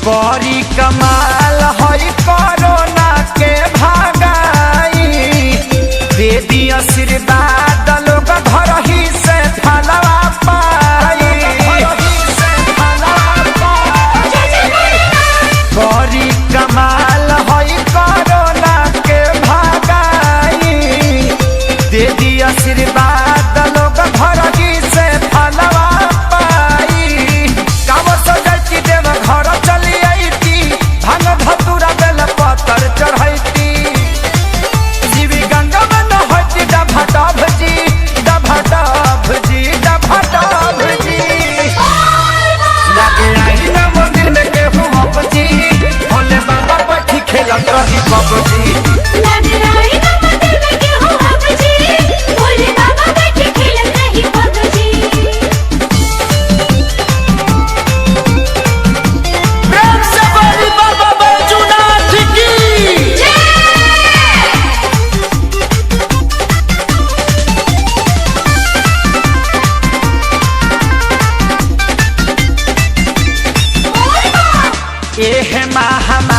बड़ी कमाल है कोरोना के भागाई, दे दी आशीर्वाद लोग घर ही से फलवा पाई। बड़ी कमाल है कोरोना के भागाई, दे दी आशीर्वाद लोग घर ही से फलवा पाई। कावो सजाई देव घर चली भांग धतुरा बेल पत्थर चढ़ैती, जीवी गंगा में नहैती डभाडभ जी डभाडभ जी डभाडभ जी। लागे आई ना मंदिर में केहू हपजी, भोले बाबा बैठी खेलत रही पबजी। लागे आई ना मंदिर में केहू हपजी, भोले बाबा बैठी खेलत रही पबजी। एह महामारी